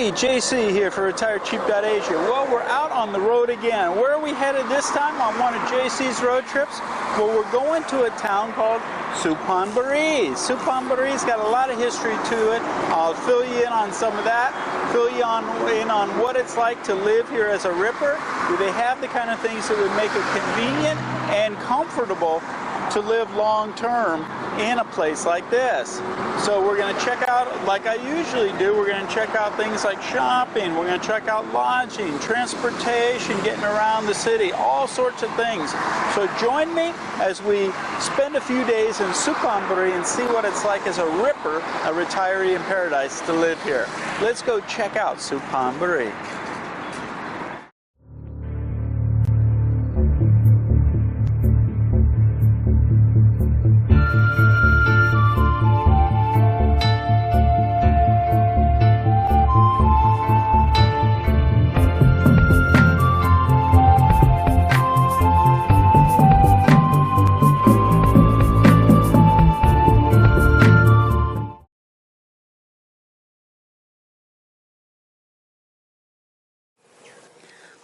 Hey, JC here for retirecheap.asia. Well, we're out on the road again. Where are we headed this time on one of JC's road trips? Well, we're going to a town called Suphan Buri. Suphan Buri's got a lot of history to it. I'll fill you in on some of that, fill you in on what it's like to live here as a ripper. Do they have the kind of things that would make it convenient and comfortable to live long term in a place like this? So we're going to check out, like I usually do, we're going to check out things like shopping, we're going to check out lodging, transportation, getting around the city, all sorts of things. So join me as we spend a few days in Suphan Buri and see what it's like as a ripper, a retiree in paradise, to live here. Let's go check out Suphan Buri.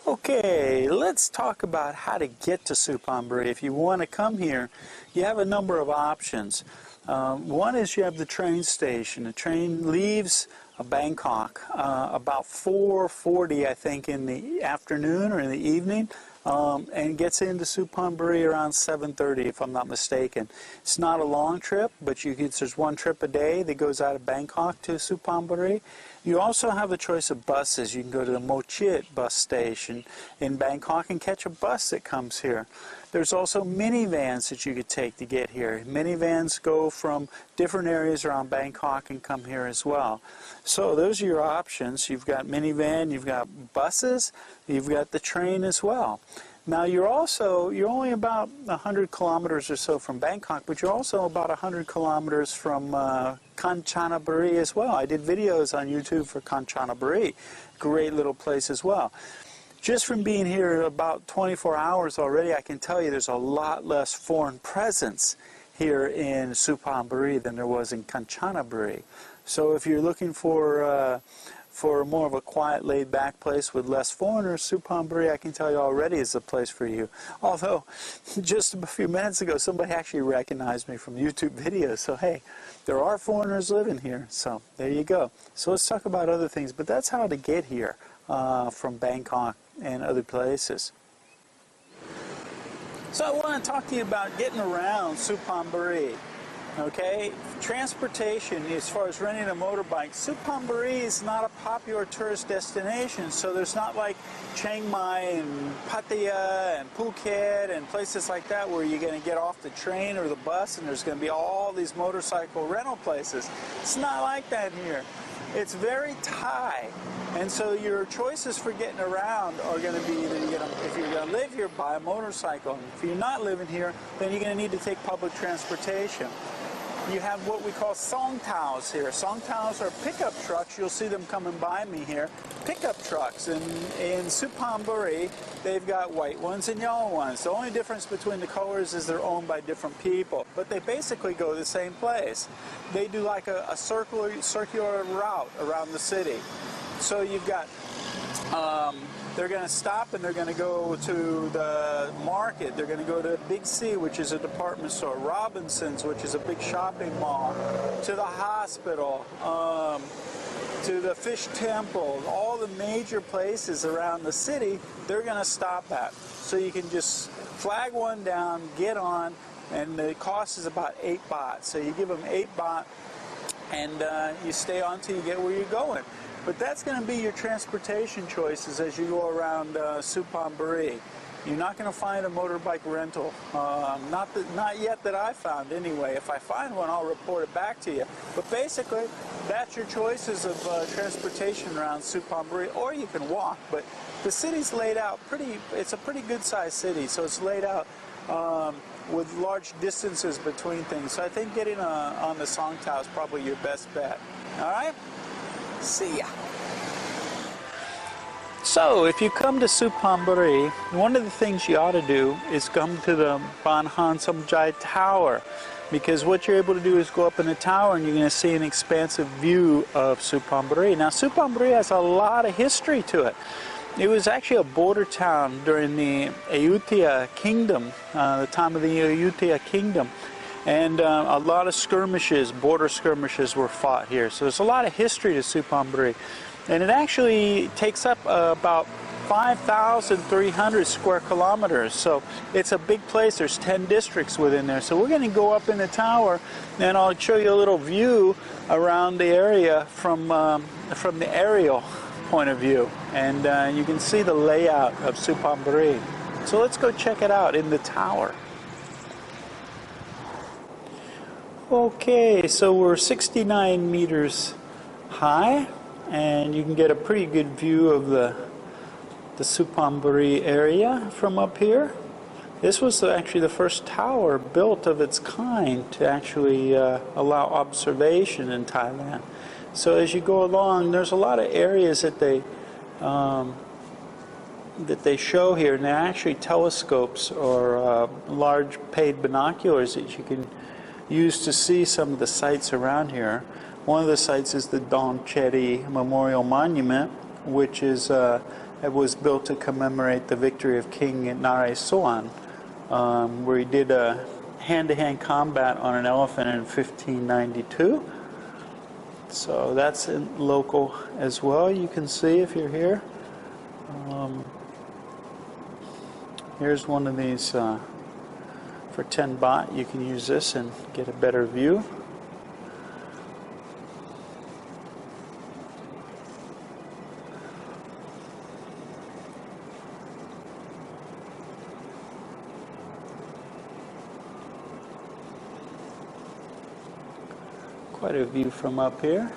Okay, let's talk about how to get to Suphan Buri. If you want to come here, you have a number of options. One is you have the train station. The train leaves Bangkok about 4:40, I think, in the afternoon or in the evening, and gets into Suphan Buri around 7:30, if I'm not mistaken. It's not a long trip, but there's one trip a day that goes out of Bangkok to Suphan Buri. You also have a choice of buses. You can go to the Mochit bus station in Bangkok and catch a bus that comes here. There's also minivans that you could take to get here. Minivans go from different areas around Bangkok and come here as well. So those are your options. You've got minivan, you've got buses, you've got the train as well. Now you're only about 100 kilometers or so from Bangkok, but you're also about 100 kilometers from Kanchanaburi as well. I did videos on YouTube for Kanchanaburi. Great little place as well. Just from being here about 24 hours already, I can tell you there's a lot less foreign presence here in Suphan Buri than there was in Kanchanaburi. So if you're looking for more of a quiet, laid-back place with less foreigners, Suphan Buri, I can tell you already, is the place for you. Although, just a few minutes ago, somebody actually recognized me from YouTube videos. So, hey, there are foreigners living here. So, there you go. So, let's talk about other things. But that's how to get here from Bangkok and other places. So, I want to talk to you about getting around Suphan Buri. Okay, transportation as far as renting a motorbike. Suphan Buri is not a popular tourist destination, so there's not like Chiang Mai and Pattaya and Phuket and places like that where you're going to get off the train or the bus and there's going to be all these motorcycle rental places. It's not like that here. It's very Thai, and so your choices for getting around are going to be either if you're going to live here, buy a motorcycle. If you're not living here, then you're going to need to take public transportation. You have what we call songtaos here. Songtaos are pickup trucks. You'll see them coming by me here. Pickup trucks. In Suphan Buri, they've got white ones and yellow ones. The only difference between the colors is they're owned by different people. But they basically go to the same place. They do like a circular route around the city. So you've got they're going to stop and they're going to go to the market. They're going to go to Big C, which is a department store, Robinson's, which is a big shopping mall, to the hospital, to the fish temple, all the major places around the city, they're going to stop at. So you can just flag one down, get on, and the cost is about 8 baht. So you give them 8 baht and you stay on till you get where you're going. But that's going to be your transportation choices as you go around Suphan Buri. You're not going to find a motorbike rental. Not yet that I found anyway. If I find one, I'll report it back to you. But basically, that's your choices of transportation around Suphan Buri, or you can walk. But the city's laid out it's a pretty good-sized city, so it's laid out with large distances between things. So I think getting on the Songtao is probably your best bet. All right? See ya. So, if you come to Suphan Buri, one of the things you ought to do is come to the Ban Han Somjai Tower. because what you're able to do is go up in the tower and you're going to see an expansive view of Suphan Buri. Now Suphan Buri has a lot of history to it. It was actually a border town during the Ayutthaya Kingdom, the time of the Ayutthaya Kingdom. And a lot of skirmishes, border skirmishes were fought here. So there's a lot of history to Suphan Buri. And it actually takes up about 5,300 square kilometers. So it's a big place. There's 10 districts within there. So we're going to go up in the tower and I'll show you a little view around the area from the aerial point of view. And you can see the layout of Suphan Buri. So let's go check it out in the tower. Okay, so we're 69 meters high, and you can get a pretty good view of the Suphan Buri area from up here. This was actually the first tower built of its kind to actually allow observation in Thailand. So as you go along, there's a lot of areas that they show here, and they're actually telescopes or large paid binoculars that you can use to see some of the sites around here. One of the sites is the Chetty Memorial Monument, which is it was built to commemorate the victory of King Naresuan, where he did a hand-to-hand combat on an elephant in 1592. So that's local as well. You can see if you're here. Here's one of these. For 10 baht, you can use this and get a better view. Quite a view from up here.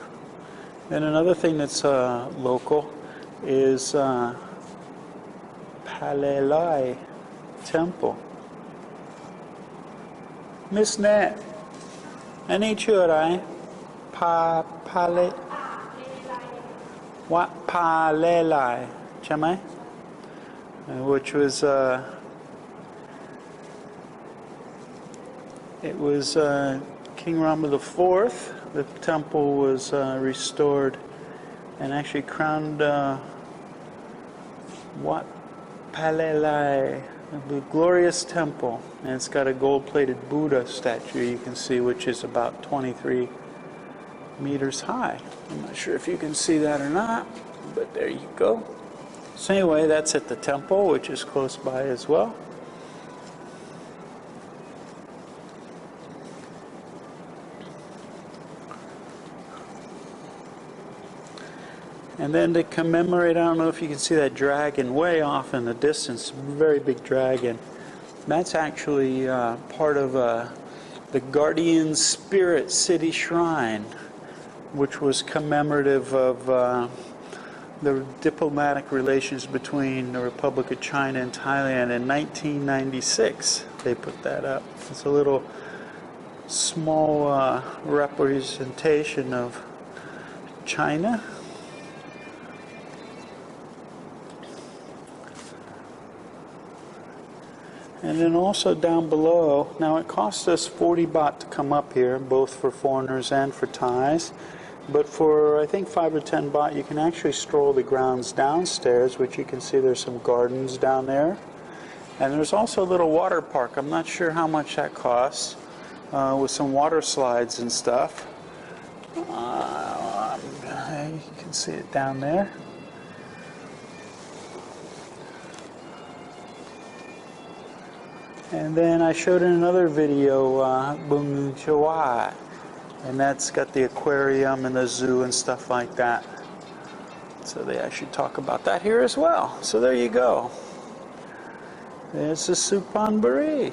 Then another thing that's local is Papaya Temple. Miss Nat, อันนี้ชื่ออะไรพาเลไลใช่ไหม which was it was King Rama IV. The temple was restored and actually crowned Wat Palelai, the glorious temple, and it's got a gold-plated Buddha statue you can see, which is about 23 meters high. I'm not sure if you can see that or not, but there you go. So anyway, that's at the temple, which is close by as well. And then to commemorate, I don't know if you can see that dragon way off in the distance, very big dragon. That's actually part of the Guardian Spirit City Shrine, which was commemorative of the diplomatic relations between the Republic of China and Thailand in 1996. They put that up. It's a little small representation of China. And then also down below, now it cost us 40 baht to come up here, both for foreigners and for Thais. But for, I think, 5 or 10 baht, you can actually stroll the grounds downstairs, which you can see there's some gardens down there. And there's also a little water park. I'm not sure how much that costs, with some water slides and stuff. You can see it down there. And then I showed in another video Bung Chawai, and that's got the aquarium and the zoo and stuff like that. So they actually talk about that here as well. So there you go. There's the Suphan Buri.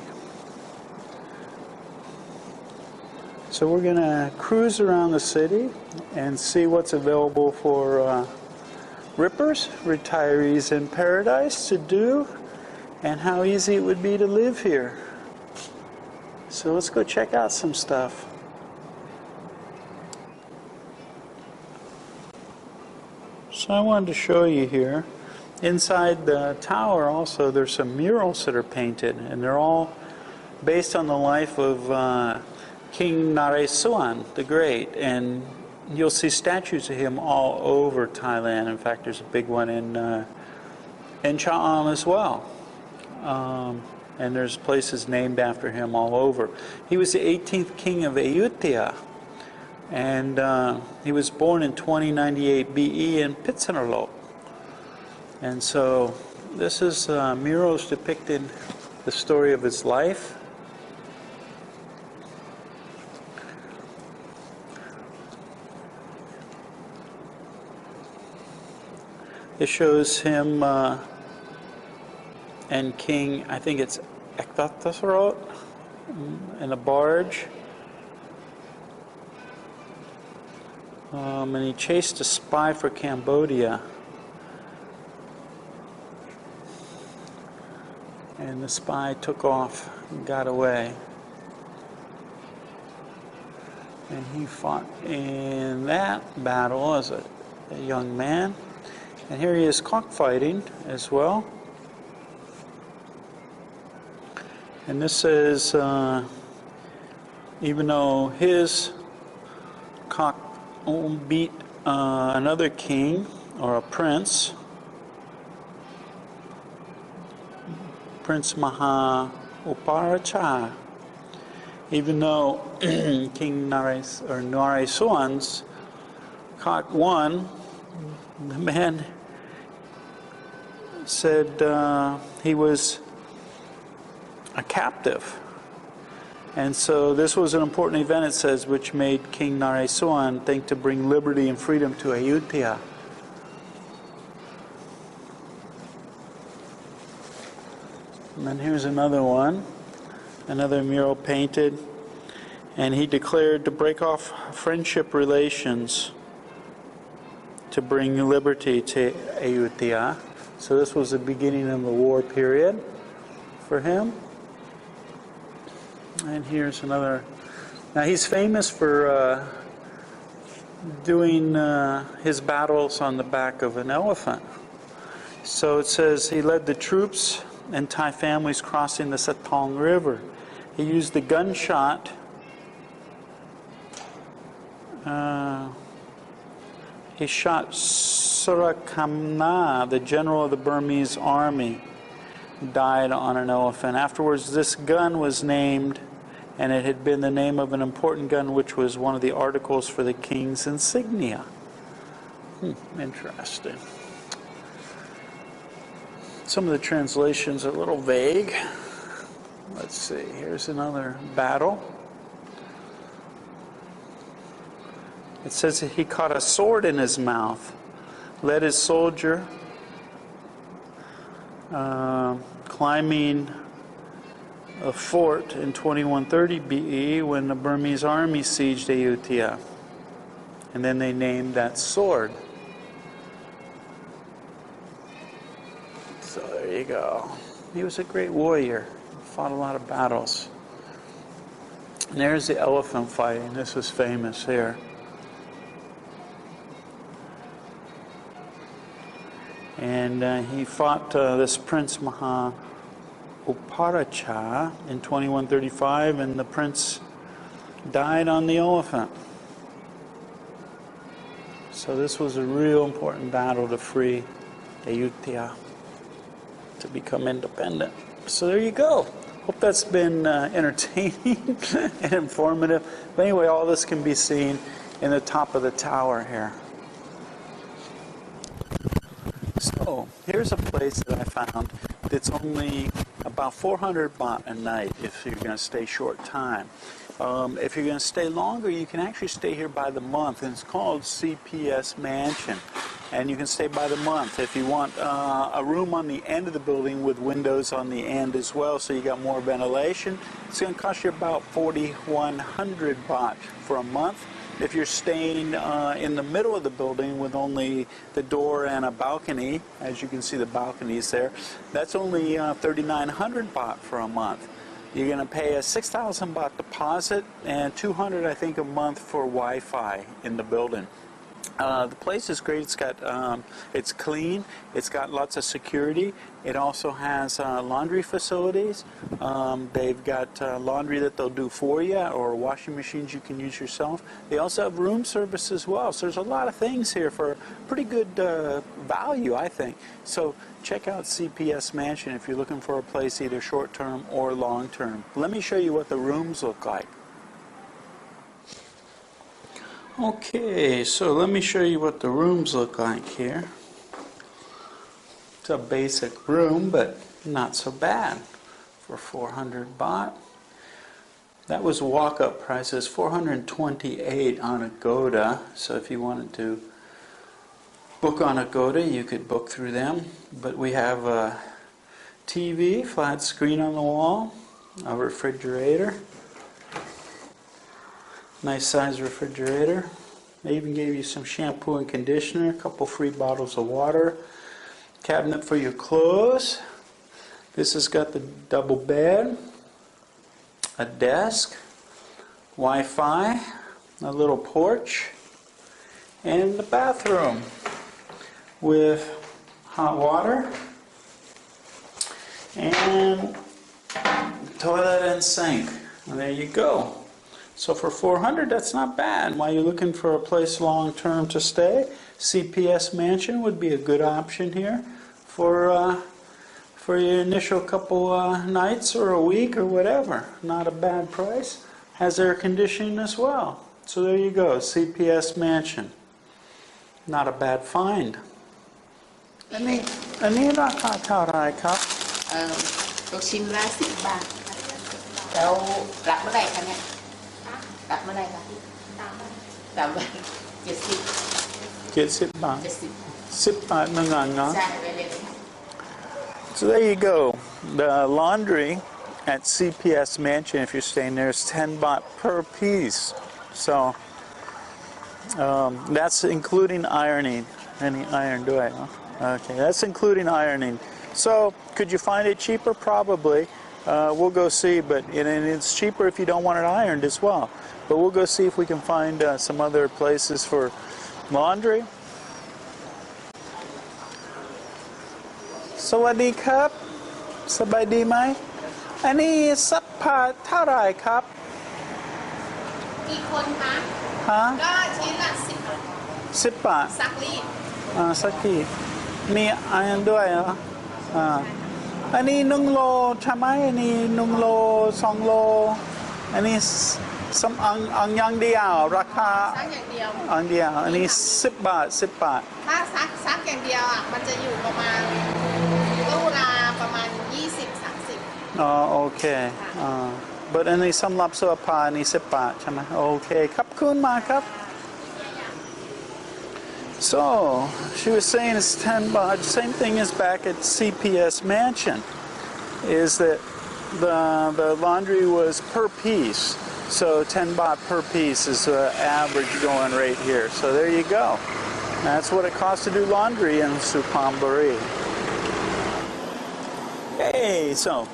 So we're going to cruise around the city and see what's available for rippers, retirees in paradise to do, and how easy it would be to live here. So let's go check out some stuff. So I wanted to show you here. Inside the tower also there's some murals that are painted, and they're all based on the life of King Naresuan the Great, and you'll see statues of him all over Thailand. In fact, there's a big one in Cha'am as well. And there's places named after him all over. He was the 18th king of Ayutthaya, and he was born in 2098 BE in Pitsanarlok. And so this is murals depicting the story of his life. It shows him and King, I think it's Ektatasarot, in a barge. And he chased a spy for Cambodia. And the spy took off and got away. And he fought in that battle as a young man. And here he is cockfighting as well. And this says, even though his cock beat another king or a prince, Prince Maha Uparacha, even though King Naresuan's cock won, the man said he was a captive. And so this was an important event, it says, which made King Naresuan think to bring liberty and freedom to Ayutthaya. And then here's another one, another mural painted, and he declared to break off friendship relations to bring liberty to Ayutthaya. So this was the beginning of the war period for him. And here's another. Now he's famous for doing his battles on the back of an elephant. So it says he led the troops and Thai families crossing the Satong River. He used the gunshot. He shot Surakamna, the general of the Burmese army, died on an elephant. Afterwards, this gun was named, and it had been the name of an important gun, which was one of the articles for the king's insignia. Interesting. Some of the translations are a little vague. Let's see, here's another battle. It says that he caught a sword in his mouth, led his soldier climbing a fort in 2130 BE when the Burmese army sieged Ayutthaya. And then they named that sword. So there you go. He was a great warrior. Fought a lot of battles. And there's the elephant fighting. This was famous here. And he fought this Prince Maha Uparacha in 2135, and the prince died on the elephant. So this was a real important battle to free Ayutthaya, to become independent. So there you go. Hope that's been entertaining and informative. But anyway, all this can be seen in the top of the tower here. So here's a place that I found that's only about 400 baht a night if you're going to stay short time. If you're going to stay longer, you can actually stay here by the month, and it's called Cps Mansion. And you can stay by the month. If you want a room on the end of the building with windows on the end as well, so you got more ventilation, it's going to cost you about 4,100 baht for a month. If you're staying in the middle of the building with only the door and a balcony, as you can see the balconies there, that's only 3,900 baht for a month. You're going to pay a 6,000 baht deposit and 200, I think, a month for Wi-Fi in the building. The place is great. It's got it's clean. It's got lots of security. It also has laundry facilities. They've got laundry that they'll do for you, or washing machines you can use yourself. They also have room service as well. So there's a lot of things here for pretty good value, I think. So check out CPS Mansion if you're looking for a place either short term or long term. Let me show you what the rooms look like. Okay, so let me show you what the rooms look like here. It's a basic room, but not so bad for 400 baht. That was walk-up prices, 428 on Agoda. So if you wanted to book on Agoda, you could book through them. But we have a TV, flat screen on the wall, a refrigerator. Nice size refrigerator. They even gave you some shampoo and conditioner, a couple free bottles of water, cabinet for your clothes. This has got the double bed, a desk, Wi-Fi, a little porch, and the bathroom with hot water and toilet and sink. And there you go. So for 400, that's not bad. While you're looking for a place long-term to stay, CPS Mansion would be a good option here for your initial couple nights or a week or whatever. Not a bad price. Has air conditioning as well. So there you go, CPS Mansion. Not a bad find. อันนี้ราคาเท่าไหร่ครับ ลูกชิ้นละ10 บาทแล้วรับเมื่อไหร่คะเนี่ยรับเมื่อไหร่คะรับ70 70 baht 10 baht 1 อันเนาะ ใช่ไปเลย So there you go. The laundry at CPS Mansion, if you're staying there, is 10 baht per piece. So that's including ironing. Any iron do I? Okay, that's including ironing. So could you find it cheaper? Probably. We'll go see, but it's cheaper if you don't want it ironed as well. But we'll go see if we can find some other places for laundry. สวัสดีครับสบายดีไหมอันนี้ซักผ้าเท่าไหร่ครับกี่คนคะก็ชิ้นละ10 บาทซักรีดซักรีดมีไอรอนด้วยเหรออันนี้1 โลใช่ไหมอันนี้1 โล 2 โลอันนี้อันอย่างเดียวราคาซักอย่างเดียวอันเดียวอันนี้10 บาท10 บาทถ้าซักอย่างเดียวอ่ะมันจะอยู่ประมาณตู้ละประมาณ20-30อ๋อโอเคbut อันนี้สำหรับเสื้อผ้าอันนี้10 บาทใช่ไหมโอเคขอบคุณมากครับ So she was saying it's 10 baht. Same thing as back at CPS Mansion, is that the laundry was per piece. So 10 baht per piece is the average going rate here. So there you go. That's what it costs to do laundry in Suphan Buri. Hey, so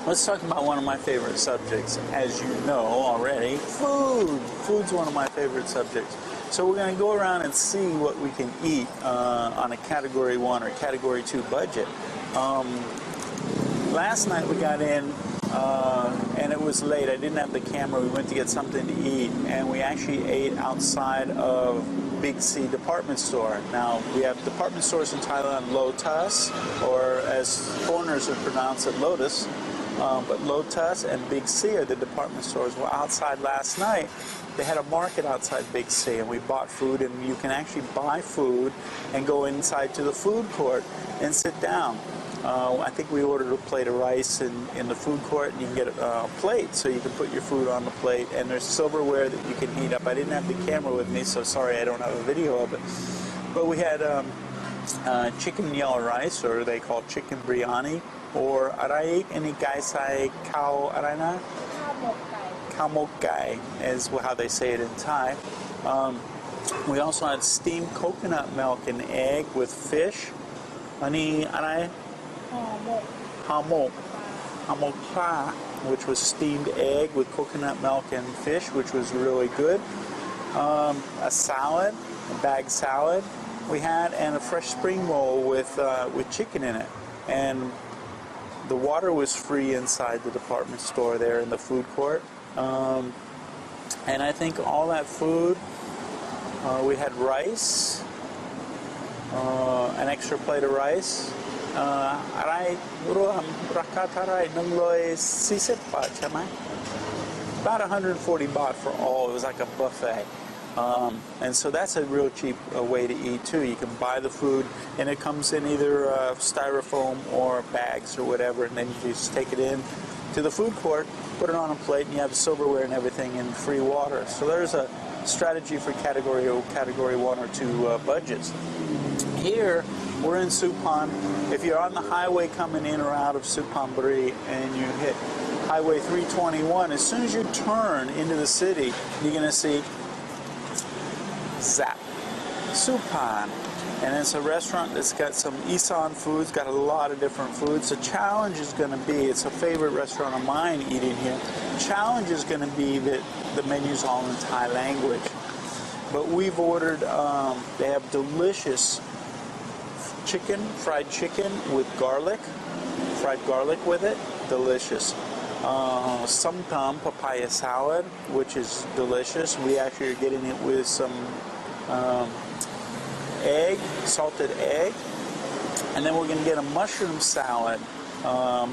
let's talk about one of my favorite subjects. As you know already, food. Food's one of my favorite subjects. So we're going to go around and see what we can eat on a Category 1 or Category 2 budget. Last night we got in and it was late. I didn't have the camera. We went to get something to eat, and we actually ate outside of Big C department store. Now, we have department stores in Thailand, Lotus, or as foreigners would pronounce it, Lotus. But Lotus and Big C are the department stores. Well, outside last night, they had a market outside Big C, and we bought food, and you can actually buy food and go inside to the food court and sit down. I think we ordered a plate of rice in the food court, and you can get a plate so you can put your food on the plate, and there's silverware that you can heat up. I didn't have the camera with me, so sorry I don't have a video of it. But we had chicken yellow rice, or they call chicken biryani, or arai, any guy say cow arana? Cow mok gai is how they say it in Thai. We also had steamed coconut milk and egg with fish. Ani arai? Hamok pra, which was steamed egg with coconut milk and fish, which was really good. A salad, a bag salad we had, and a fresh spring roll with chicken in it. And the water was free inside the department store there in the food court. And I think all that food, we had rice, an extra plate of rice. About 140 baht for all. It was like a buffet. And so that's a real cheap way to eat too. You can buy the food and it comes in either styrofoam or bags or whatever, and then you just take it in to the food court, put it on a plate, and you have the silverware and everything and free water. So there's a strategy for category 1 or 2 budgets. Here we're in Suphan. If you're on the highway coming in or out of Suphan Buri and you hit Highway 321, as soon as you turn into the city, you're going to see Zap Suphan, and it's a restaurant that's got some Isan foods, got a lot of different foods. The challenge is going to be, it's a favorite restaurant of mine eating here, the challenge is going to be that the menu's all in Thai language. But we've ordered, they have delicious chicken, fried chicken with garlic, fried garlic with it, delicious. Somtam papaya salad, which is delicious. We actually are getting it with some egg, salted egg, and then we're going to get a mushroom salad,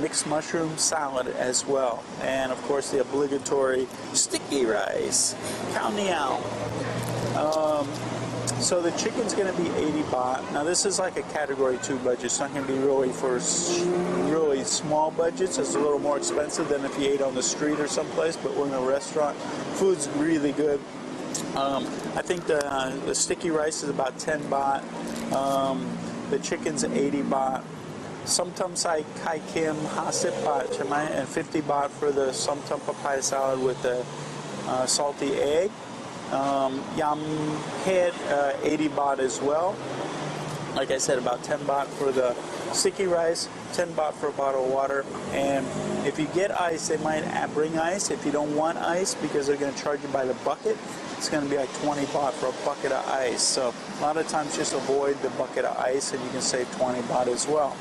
mixed mushroom salad as well, and of course the obligatory sticky rice, khao niao. So the chicken's going to be 80 baht. Now this is like a category 2 budget. It's not going to be really for really small budgets. It's a little more expensive than if you ate on the street or someplace, but we're in a restaurant. Food's really good. I think the sticky rice is about 10 baht. The chicken's 80 baht. Somtam sai kai kim 50 baht, and 50 baht for the somtam papaya salad with the salty egg. Yam head 80 baht as well. Like I said, about 10 baht for the sticky rice, 10 baht for a bottle of water. And if you get ice, they might bring ice. If you don't want ice, because they're going to charge you by the bucket, it's going to be like 20 baht for a bucket of ice. So a lot of times just avoid the bucket of ice and you can save 20 baht as well.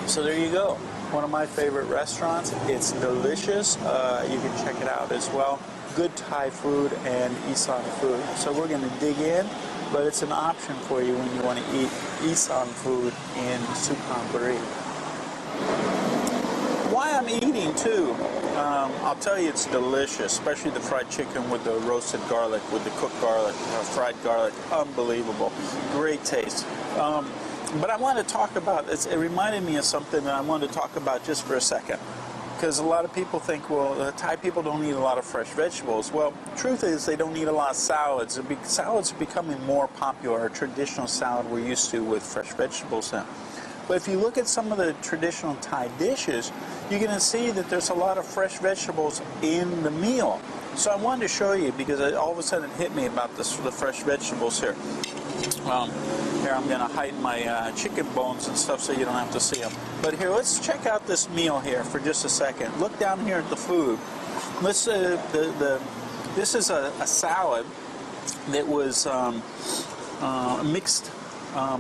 So there you go. One of my favorite restaurants. It's delicious. You can check it out as well. Good Thai food and Isan food. So we're going to dig in, but it's an option for you when you want to eat Isan food in Suphan Buri. Why I'm eating too, I'll tell you, it's delicious, especially the fried chicken with the roasted garlic, with the cooked garlic, fried garlic, unbelievable, great taste. But I want to talk about, it reminded me of something that I wanted to talk about just for a second. Because a lot of people think, well, the Thai people don't eat a lot of fresh vegetables. Well, truth is they don't eat a lot of salads. Salads are becoming more popular, a traditional salad we're used to with fresh vegetables in. But if you look at some of the traditional Thai dishes, you're going to see that there's a lot of fresh vegetables in the meal. So I wanted to show you, because all of a sudden it hit me about the fresh vegetables here. Here I'm going to hide my chicken bones and stuff so you don't have to see them. But here, let's check out this meal here for just a second. Look down here at the food. Let's this is a salad that was mixed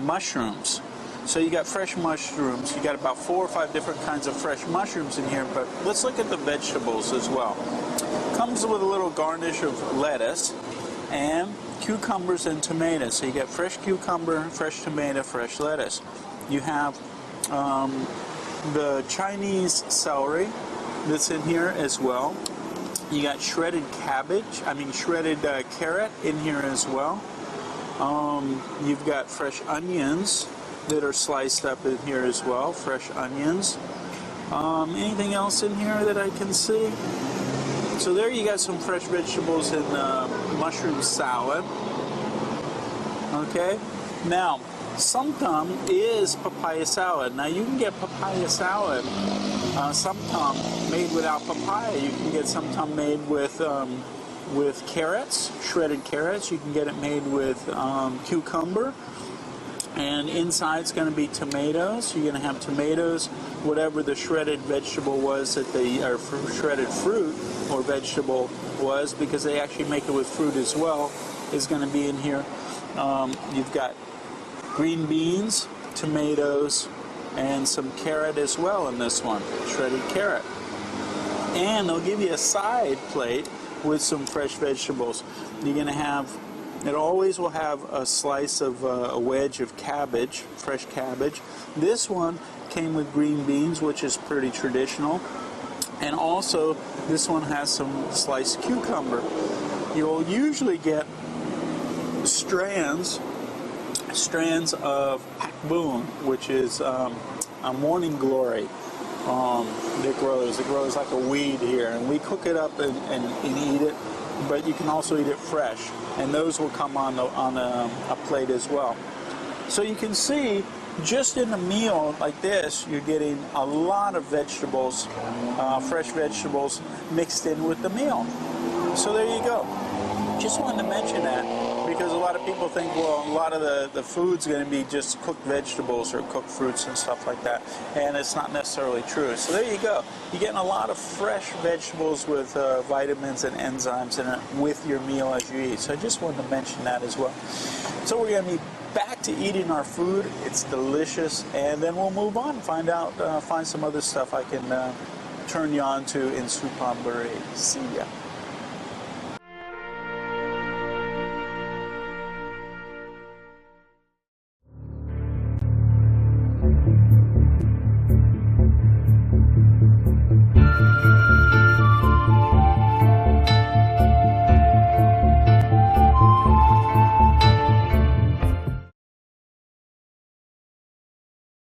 mushrooms. So you got fresh mushrooms. You got about 4 or 5 different kinds of fresh mushrooms in here. But let's look at the vegetables as well. Comes with a little garnish of lettuce and cucumbers and tomatoes. So you get fresh cucumber, fresh tomato, fresh lettuce. You have the Chinese celery that's in here as well. You got shredded shredded carrot in here as well. You've got fresh onions that are sliced up in here as well, fresh onions. Anything else in here that I can see? So there you got some fresh vegetables and mushroom salad. Okay, now somtam is papaya salad. Now you can get papaya salad, somtam made without papaya. You can get somtam made with carrots, shredded carrots. You can get it made with cucumber. And inside's going to be tomatoes. You're going to have tomatoes, whatever the shredded vegetable was that they, or shredded fruit or vegetable was, because they actually make it with fruit as well, is going to be in here. You've got green beans, tomatoes, and some carrot as well in this one, shredded carrot. And they'll give you a side plate with some fresh vegetables. You're going to have, it always will have a slice of a wedge of cabbage, fresh cabbage. This one came with green beans, which is pretty traditional. And also, this one has some sliced cucumber. You'll usually get strands of pak boon, which is a morning glory. It grows like a weed here, and we cook it up and eat it, but you can also eat it fresh, and those will come on a plate as well. So you can see, just in a meal like this, you're getting a lot of vegetables, fresh vegetables, mixed in with the meal. So there you go. Just wanted to mention that, because a lot of people think, well, a lot of the food's going to be just cooked vegetables or cooked fruits and stuff like that, and it's not necessarily true. So there you go. You're getting a lot of fresh vegetables with vitamins and enzymes in it with your meal as you eat. So I just wanted to mention that as well. So we're going to be back to eating our food. It's delicious, and then we'll move on, find some other stuff I can turn you on to in Suphan Buri. See ya.